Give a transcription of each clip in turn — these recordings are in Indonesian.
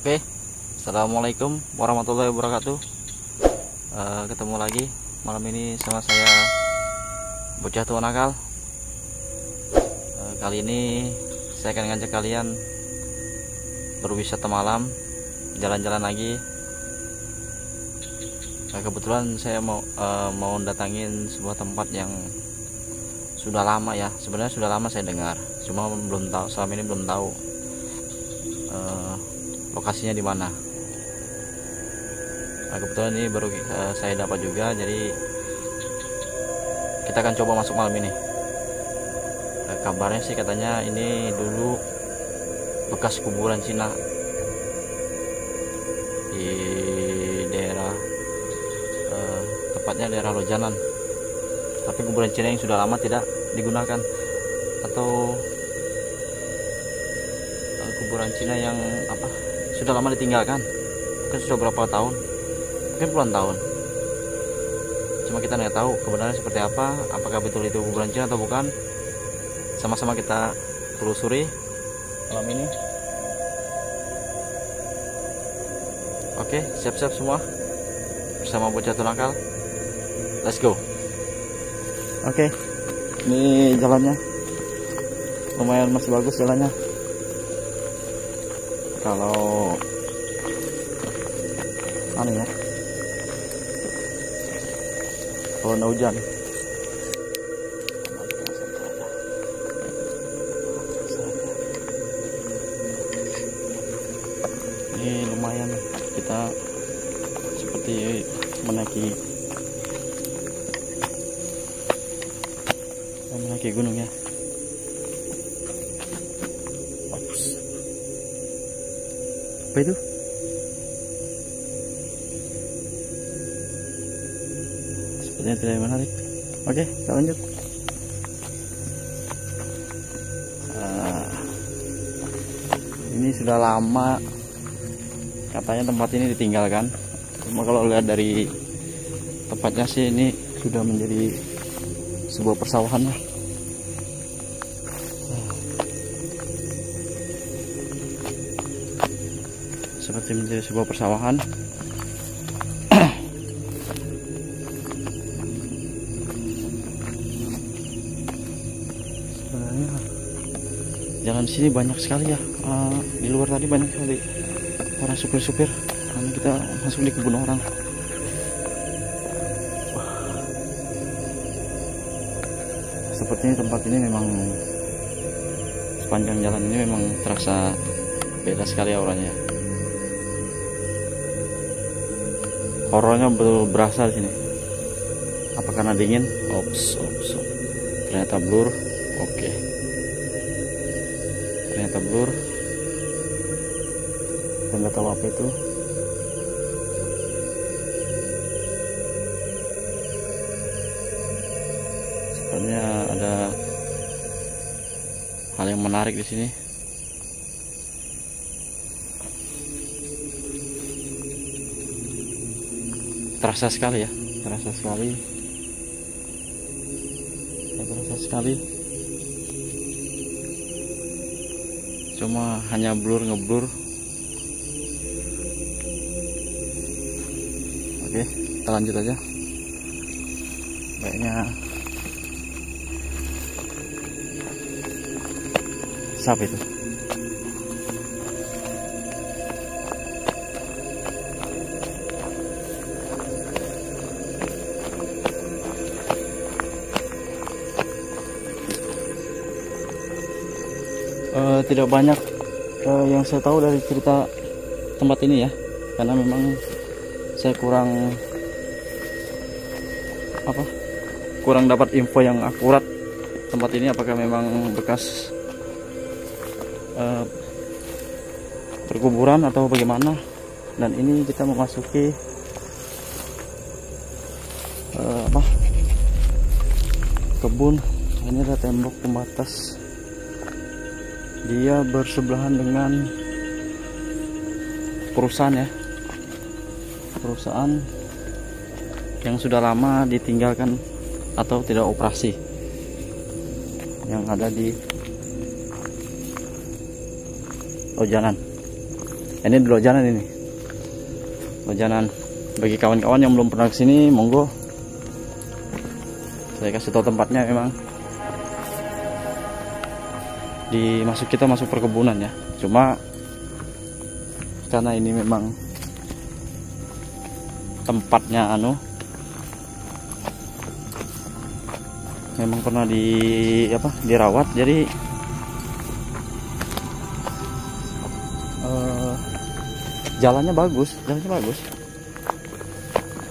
Oke, assalamualaikum warahmatullahi wabarakatuh. Ketemu lagi malam ini sama saya Bocah Tua Nakal. Kali ini saya akan ngajak kalian berwisata malam, jalan-jalan lagi. Kebetulan saya mau datangin sebuah tempat yang sudah lama ya. Sebenarnya sudah lama saya dengar, cuma belum tahu, selama ini belum tahu lokasinya di mana. Kebetulan ini baru saya dapat juga, jadi kita akan coba masuk malam ini. Kabarnya sih katanya ini dulu bekas kuburan Cina di daerah tepatnya daerah Lojanan. Tapi kuburan Cina yang sudah lama tidak digunakan, atau kuburan Cina yang sudah lama ditinggalkan, mungkin sudah berapa tahun, mungkin puluhan tahun. Cuma kita nggak tahu kebenarannya seperti apa, apakah betul itu kuburan Cina atau bukan. Sama-sama kita telusuri malam ini. Oke, siap-siap semua bersama Bocah Tua Nakal. Let's go. Oke, ini jalannya lumayan masih bagus jalannya. Kalau ya, kalau ada hujan, ini lumayan kita seperti menaiki gunung ya. Apa itu? Sepertinya tidak menarik. Oke, kita lanjut. Ini sudah lama katanya tempat ini ditinggalkan. Cuma kalau lihat dari tempatnya sih ini sudah menjadi sebuah persawahan lah. Seperti menjadi sebuah persawahan. Sebenarnya jalan sini banyak sekali ya. Di luar tadi banyak sekali orang supir-supir. Karena kita masuk di kebun orang. Sepertinya tempat ini memang sepanjang jalan ini memang terasa beda sekali auranya. Horornya betul berasa di sini. Apa karena dingin? Ops. Ternyata blur. Oke. Ternyata blur. Kita nggak tahu apa itu. Sebenarnya ada hal yang menarik di sini. Terasa sekali ya, terasa sekali. Cuma hanya ngeblur. Oke, kita lanjut aja. Kayaknya siapa itu? Tidak banyak yang saya tahu dari cerita tempat ini ya, karena memang saya kurang dapat info yang akurat tempat ini, apakah memang bekas perkuburan atau bagaimana. Dan ini kita memasuki kebun. Ini ada tembok pembatas. Dia bersebelahan dengan perusahaan ya, perusahaan yang sudah lama ditinggalkan atau tidak operasi, yang ada di Lojanan. Ini dulu jalan ini. Lojanan bagi kawan-kawan yang belum pernah kesini, monggo. Saya kasih tahu tempatnya memang. Kita masuk perkebunan ya. Cuma karena ini memang tempatnya memang pernah dirawat, jadi jalannya bagus.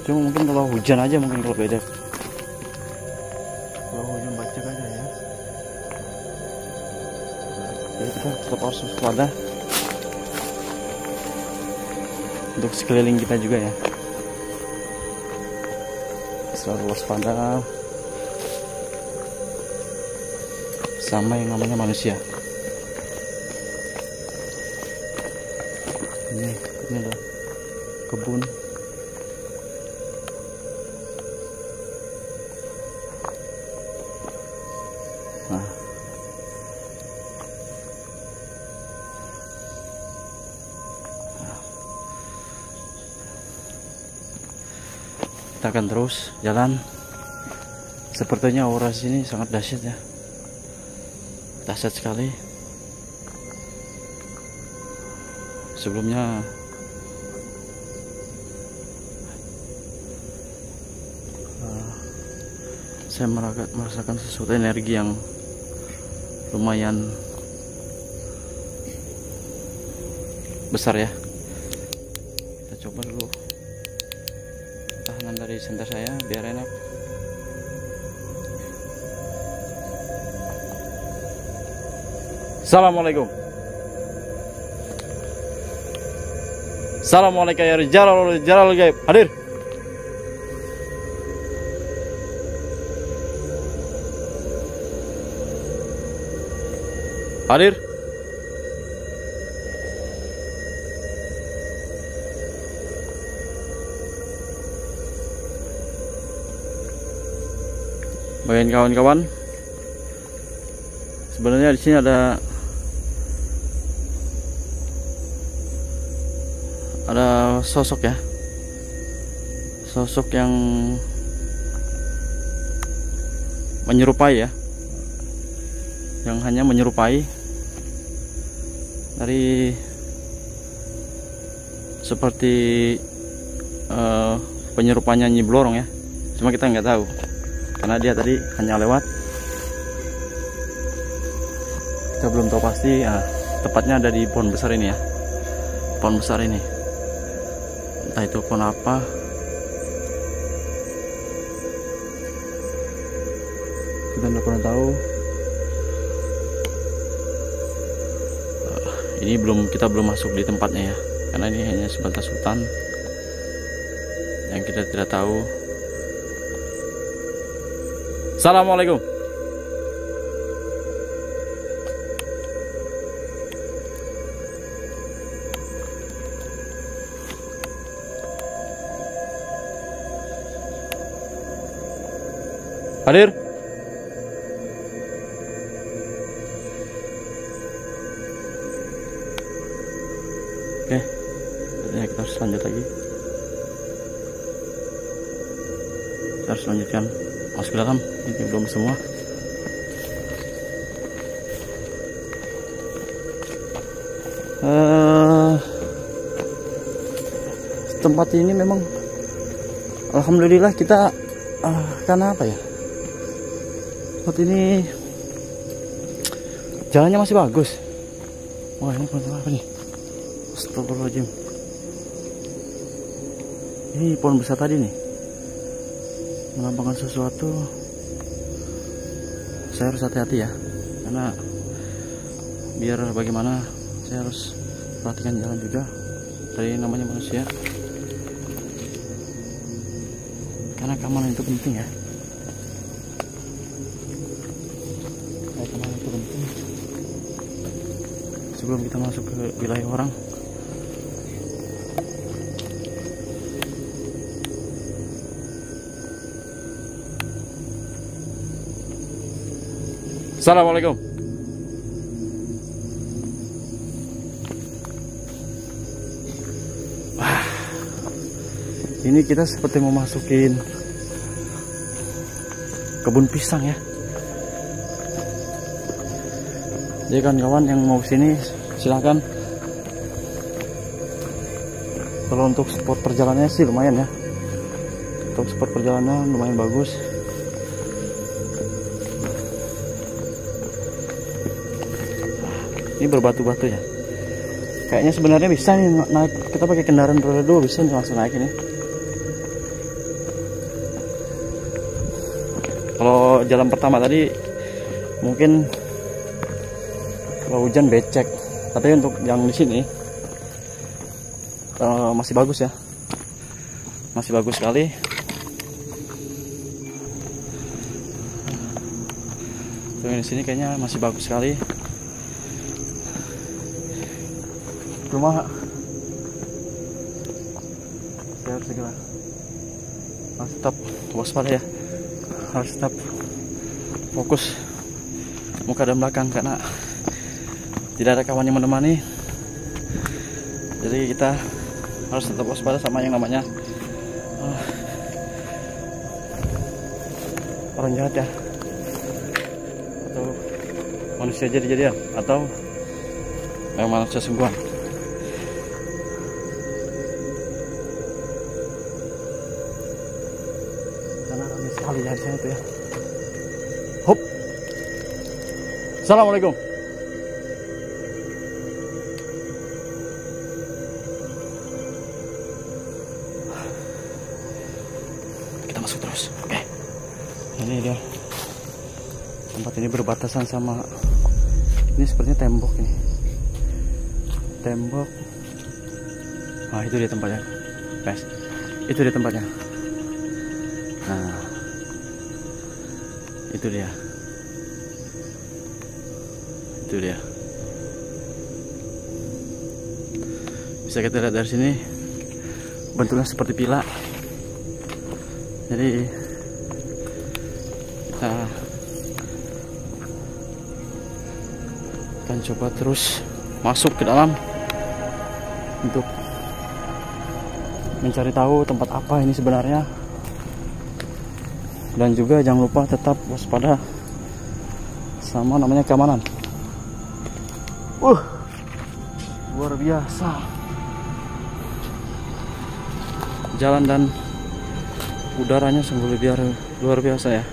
Cuma mungkin kalau hujan aja, mungkin kalau beda. Kalau hujan baca aja ya. Jadi kita tetap harus waspada untuk sekeliling kita juga ya. Selalu waspada sama yang namanya manusia. Ini adalah kebun. Nah, kita akan terus jalan. Sepertinya aura sini sangat dahsyat ya. Dahsyat sekali. Sebelumnya saya merasakan sesuatu energi yang lumayan besar ya. Kita coba dulu tahanan dari senter saya biar enak. Assalamualaikum. Assalamualaikum ya rijalul gaib. Hadir. Hadir. Bagian kawan-kawan, sebenarnya di sini ada sosok ya, sosok yang menyerupai ya, yang hanya menyerupai dari seperti penyerupanya Nyi Blorong ya. Cuma kita nggak tahu karena dia tadi hanya lewat. Kita belum tahu pasti. Tepatnya ada di pohon besar ini ya, pohon besar ini, entah itu pohon apa. Kita nggak pernah tahu. Ini kita belum masuk di tempatnya ya, karena ini hanya sebatas hutan yang kita tidak tahu. Assalamualaikum. Hadir. Oke, kita harus lanjut lagi. Kita harus lanjutkan masuk ke dalam. Ini belum semua. Tempat ini memang alhamdulillah kita karena apa ya? Tempat ini jalannya masih bagus. Wah, ini pohon apa nih? Astagfirullahaladzim. Ini pohon besar tadi nih melambangkan sesuatu. Saya harus hati-hati ya, karena biar bagaimana saya harus perhatikan jalan juga. Dari namanya manusia, karena keamanan itu penting ya. Keamanan itu penting sebelum kita masuk ke wilayah orang. Assalamualaikum. Ini kita seperti mau masukin kebun pisang ya. Jadi kawan-kawan yang mau kesini silahkan. Kalau untuk spot perjalanannya sih lumayan ya. Untuk spot perjalanan lumayan bagus. Ini berbatu-batu ya. Kayaknya sebenarnya bisa nih naik, kita pakai kendaraan roda 2 bisa nih langsung naik ini. Kalau jalan pertama tadi mungkin kalau hujan becek, tapi untuk yang di sini masih bagus ya, masih bagus sekali. Tuh di sini kayaknya masih bagus sekali. Cuma saya harus segera, harus tetap waspada ya, harus tetap fokus muka dan belakang karena tidak ada kawan yang menemani. Jadi kita harus tetap waspada sama yang namanya orang jahat ya, atau manusia jadi-jadian, atau yang manusia sungguhan. Karena ramai sekali ya saya itu ya. Hop. Assalamualaikum. Kita masuk terus. Oke. Ini dia. Tempat ini berbatasan sama, ini sepertinya tembok ini. Tembok. Nah, itu dia tempatnya. Guys. Itu dia tempatnya. Nah. Itu dia. Itu dia. Bisa kita lihat dari sini bentuknya seperti pila. Jadi kita akan coba terus masuk ke dalam untuk mencari tahu tempat apa ini sebenarnya. Dan juga jangan lupa tetap waspada sama namanya keamanan. Luar biasa. Jalan dan udaranya sungguh luar biasa ya.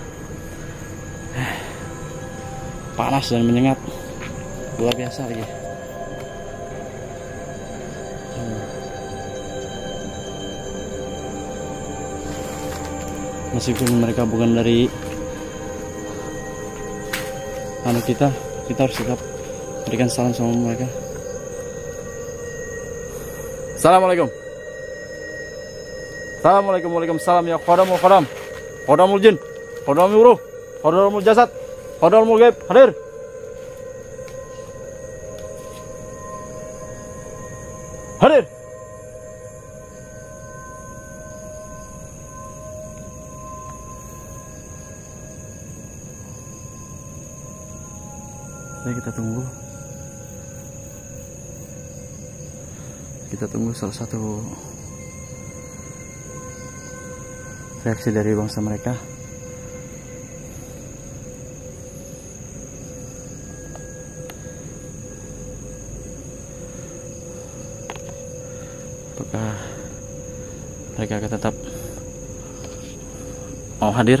Panas dan menyengat. Luar biasa lagi. Meskipun mereka bukan dari kita harus tetap berikan salam sama mereka. Assalamualaikum. Assalamualaikum. Waalaikumsalam ya khadamul khadam, khadamul jin, khadamul ruh, khadamul jasad, khadamul gaib. Hadir. Hadir. Jadi kita tunggu salah satu reaksi dari bangsa mereka. Apakah mereka akan tetap mau hadir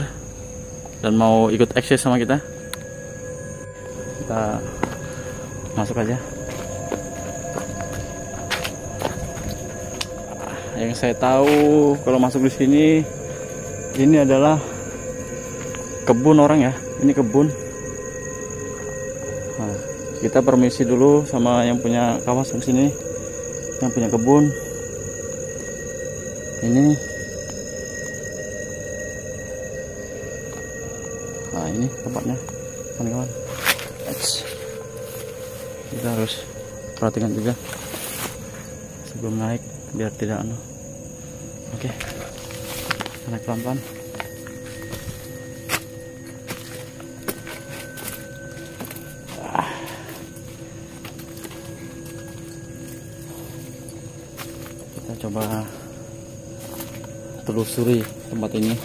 dan mau ikut eksis sama kita? Kita masuk aja. Yang saya tahu kalau masuk di sini, ini adalah kebun orang ya. Ini kebun. Nah, kita permisi dulu sama yang punya kawasan sini, yang punya kebun. Ini. Nah, ini tempatnya, kawan-kawan. Kita harus perhatikan juga sebelum naik biar tidak Oke, naik pelan-pelan. Kita coba telusuri tempat ini.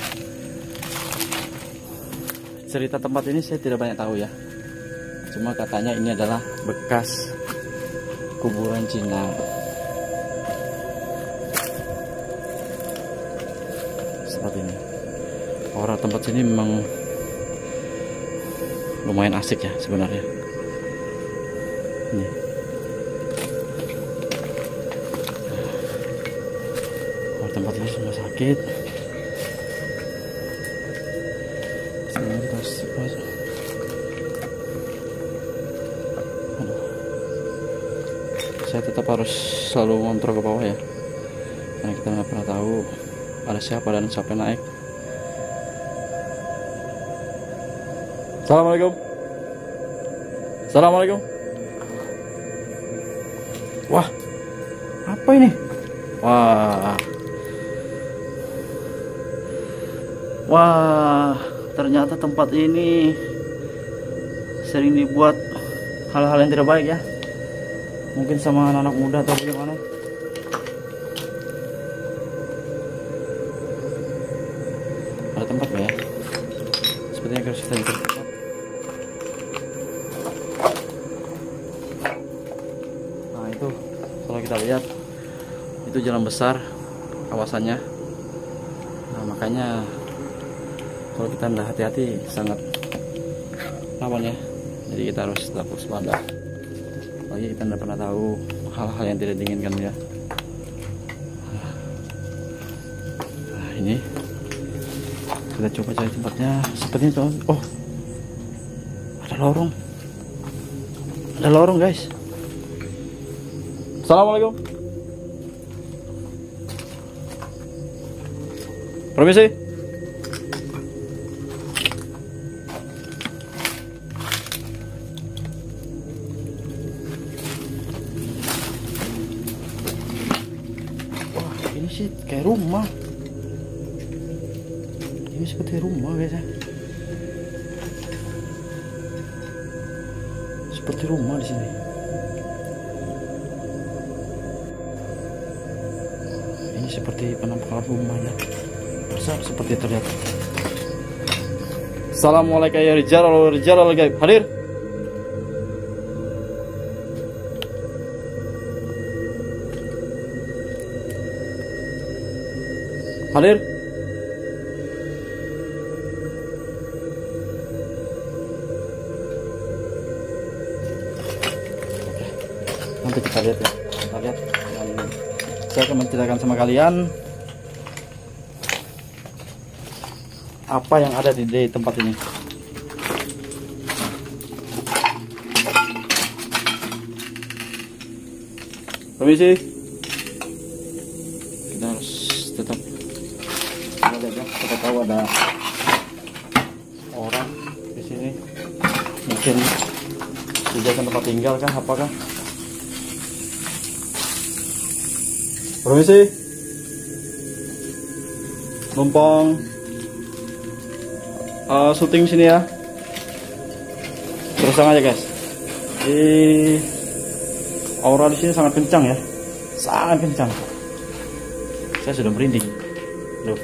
Cerita tempat ini saya tidak banyak tahu ya, cuma katanya ini adalah bekas kuburan Cina. Seperti ini. Orang tempat sini memang lumayan asik ya sebenarnya. Ini. Orang tempat ini semua sakit. Saya tetap harus selalu ngontrol ke bawah ya, karena kita nggak pernah tahu ada siapa dan siapa yang naik. Assalamualaikum. Assalamualaikum. Wah, apa ini? Wah, ternyata tempat ini sering dibuat hal-hal yang tidak baik ya, mungkin sama anak-anak muda atau bagaimana. Ada tempat nggak ya? Sepertinya harus kita lihat. Nah itu, kalau kita lihat itu jalan besar kawasannya. Nah makanya kalau kita tidak hati-hati sangat rawan ya. Jadi kita harus tetap waspada. Lagi kita tidak pernah tahu hal-hal yang tidak diinginkan ya. Nah ini kita coba cari tempatnya. Sepertinya itu. Oh, ada lorong. Ada lorong guys. Assalamualaikum. Permisi. Ini sih kayak rumah. Ini seperti rumah guys ya. Seperti rumah di sini. Ini seperti penampakan rumahnya. Masa seperti terlihat. Assalamualaikum ya rijal gaib. Hadir. Hadir. Nanti kita lihat ya. Kita lihat. Dan saya akan menceritakan sama kalian apa yang ada di tempat ini. Permisi. Kita harus tetap lihat ya, kita tahu ada orang di sini, mungkin dijadikan tempat tinggal kah, apakah? Permisi, numpang syuting sini ya, terus aja guys. Aura di sini sangat kencang ya, sangat kencang. Saya sudah merinding. Loh.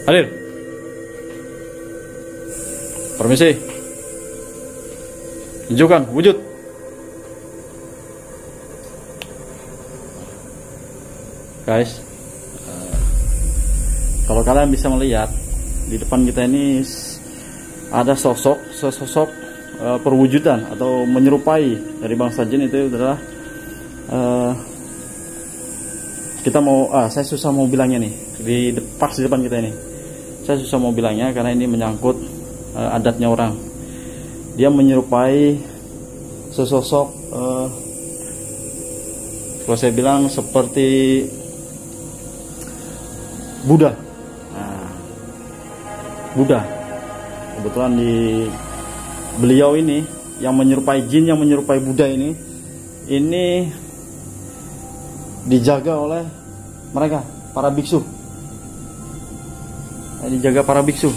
Hadir. Permisi. Tunjukkan wujud. Guys, kalau kalian bisa melihat di depan kita ini ada sosok perwujudan atau menyerupai dari bangsa jin. Itu adalah kita mau saya susah mau bilangnya nih pas di depan kita ini. Saya susah mau bilangnya karena ini menyangkut adatnya orang. Dia menyerupai sesosok kalau saya bilang seperti Buddha. Nah, Buddha. Kebetulan di beliau ini yang menyerupai jin, yang menyerupai Buddha ini dijaga oleh mereka, para biksu. Dijaga para biksu.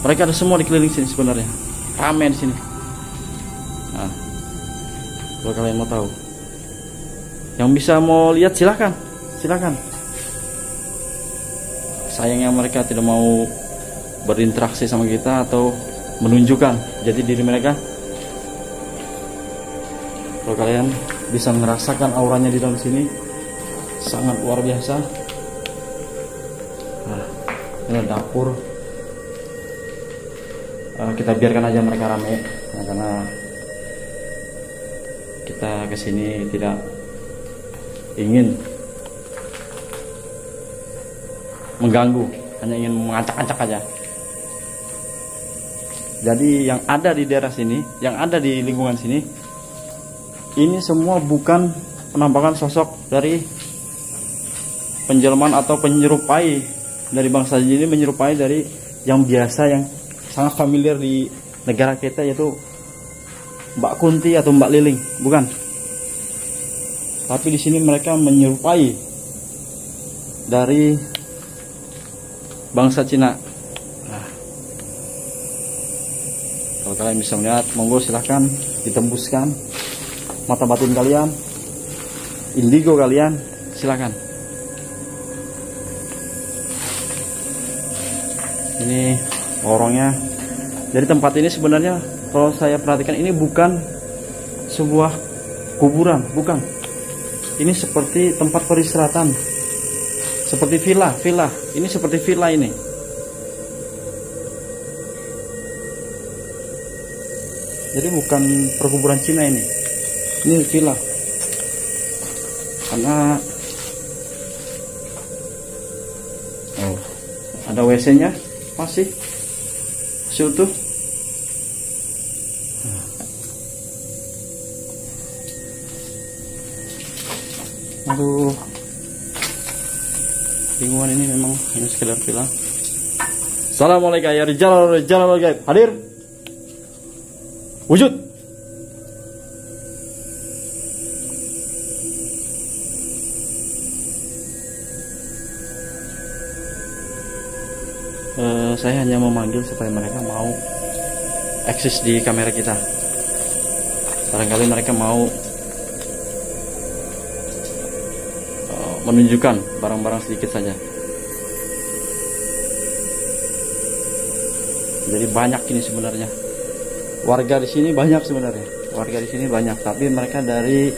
Mereka ada semua di keliling sini sebenarnya. Ramai di sini. Nah, kalau kalian mau tahu, yang bisa mau lihat silahkan, silahkan. Sayangnya mereka tidak mau berinteraksi sama kita atau menunjukkan jati diri mereka. Kalau kalian bisa merasakan auranya di dalam sini, sangat luar biasa. Nah, ini dapur. Kita biarkan aja mereka rame, nah, karena kita kesini tidak ingin mengganggu, hanya ingin mengacak-acak aja. Jadi yang ada di daerah sini, yang ada di lingkungan sini, ini semua bukan penampakan sosok dari penjelmaan atau penyerupai dari bangsa jin, ini menyerupai dari yang biasa, yang sangat familiar di negara kita, yaitu Mbak Kunti atau Mbak Liling, bukan. Tapi di sini mereka menyerupai dari bangsa Cina. Nah, kalau kalian bisa melihat, monggo silahkan ditembuskan mata batin kalian, indigo kalian, silahkan. Ini lorongnya. Jadi tempat ini sebenarnya kalau saya perhatikan ini bukan sebuah kuburan, bukan. Ini seperti tempat peristirahatan, seperti villa. Ini seperti villa ini. Jadi bukan perkuburan Cina ini villa. Karena ada WC-nya masih utuh. Aduh, lingkungan ini memang hanya sekedar villa. Assalamualaikum ya rijal gaib, hadir wujud. Saya hanya memanggil supaya mereka mau eksis di kamera kita. Barangkali mereka mau menunjukkan barang-barang sedikit saja. Jadi banyak ini sebenarnya. Warga di sini banyak sebenarnya. Warga di sini banyak, tapi mereka dari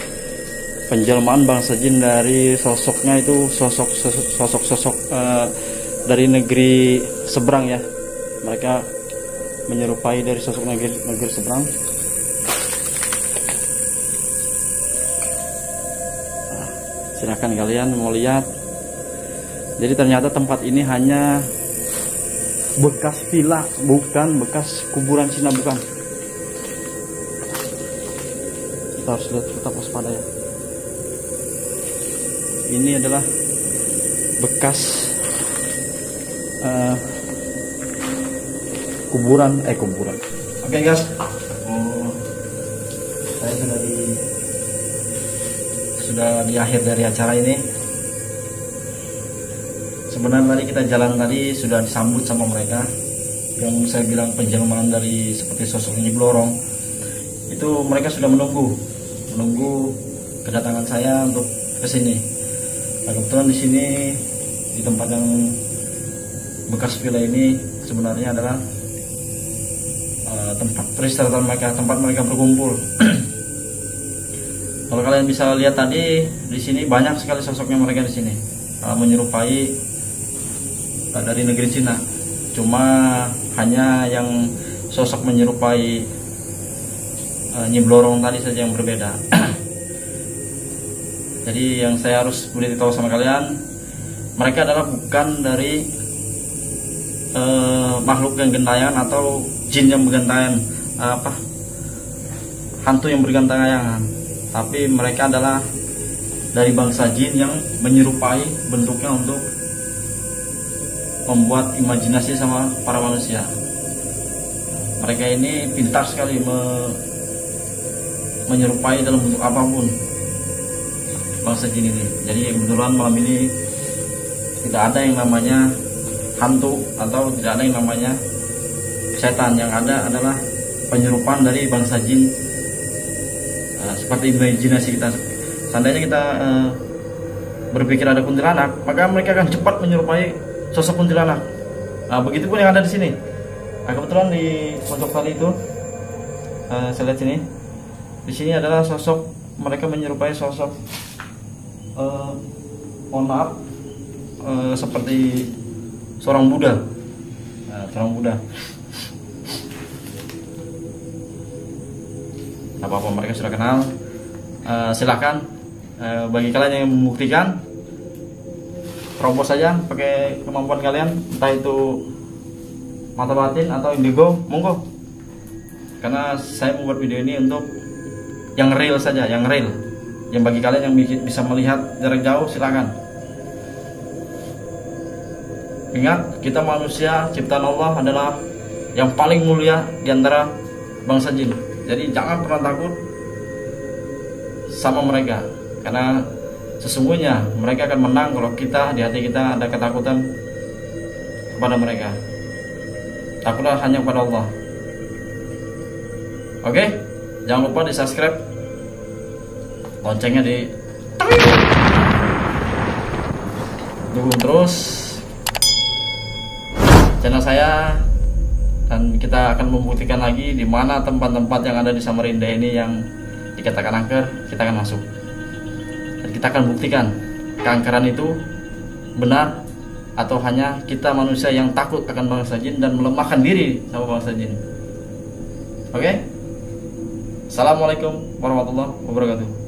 penjelmaan bangsa jin, dari sosoknya itu sosok dari negeri seberang ya. Mereka menyerupai dari sosok negeri seberang. Nah, silahkan kalian mau lihat. Jadi ternyata tempat ini hanya bekas villa, bukan bekas kuburan Cina, bukan. Kita harus lihat, tetap waspada ya. Ini adalah bekas kuburan. Oke guys, saya sudah di akhir dari acara ini. Sebenarnya tadi kita jalan tadi sudah disambut sama mereka, yang saya bilang penjelmaan dari seperti sosok Nyi Blorong itu. Mereka sudah menunggu kedatangan saya untuk kesini. Nah, kebetulan di sini, di tempat yang bekas villa ini sebenarnya adalah tempat peristirahatan mereka, tempat mereka berkumpul. Kalau kalian bisa lihat tadi, di sini banyak sekali sosoknya mereka di sini, menyerupai dari negeri Cina. Cuma hanya yang sosok menyerupai Nyi Blorong tadi saja yang berbeda. Jadi yang saya harus beritahu sama kalian, mereka adalah bukan dari makhluk yang gentayangan atau jin yang bergentayangan, hantu yang bergentayangan, tapi mereka adalah dari bangsa jin yang menyerupai bentuknya untuk membuat imajinasi sama para manusia. Mereka ini pintar sekali menyerupai dalam bentuk apapun bangsa jin ini. Jadi kebetulan malam ini tidak ada yang namanya hantu atau tidak ada yang namanya setan, yang ada adalah penyerupan dari bangsa jin. Seperti imajinasi kita, seandainya kita berpikir ada kuntilanak, maka mereka akan cepat menyerupai sosok kuntilanak. Begitupun yang ada di sini. Kebetulan di pojok tadi itu, saya lihat sini. Di sini adalah sosok, mereka menyerupai sosok, mohon maaf, seperti seorang Buddha. Seorang Buddha. Apa-apa, mereka sudah kenal. Silakan, bagi kalian yang membuktikan, terobos saja pakai kemampuan kalian, entah itu mata batin atau indigo, monggo. Karena saya membuat video ini untuk yang real saja, yang real. Yang bagi kalian yang bisa melihat jarak jauh, silakan. Ingat, kita manusia ciptaan Allah adalah yang paling mulia di antara bangsa jin. Jadi jangan pernah takut sama mereka, karena sesungguhnya mereka akan menang kalau kita, di hati kita ada ketakutan kepada mereka. Takutlah hanya kepada Allah. Oke, jangan lupa di subscribe, loncengnya di dukung terus channel saya, dan kita akan membuktikan lagi di mana tempat-tempat yang ada di Samarinda ini yang dikatakan angker. Kita akan masuk dan kita akan buktikan keangkeran itu benar atau hanya kita manusia yang takut akan bangsa jin dan melemahkan diri sama bangsa jin. Oke? Assalamualaikum warahmatullahi wabarakatuh.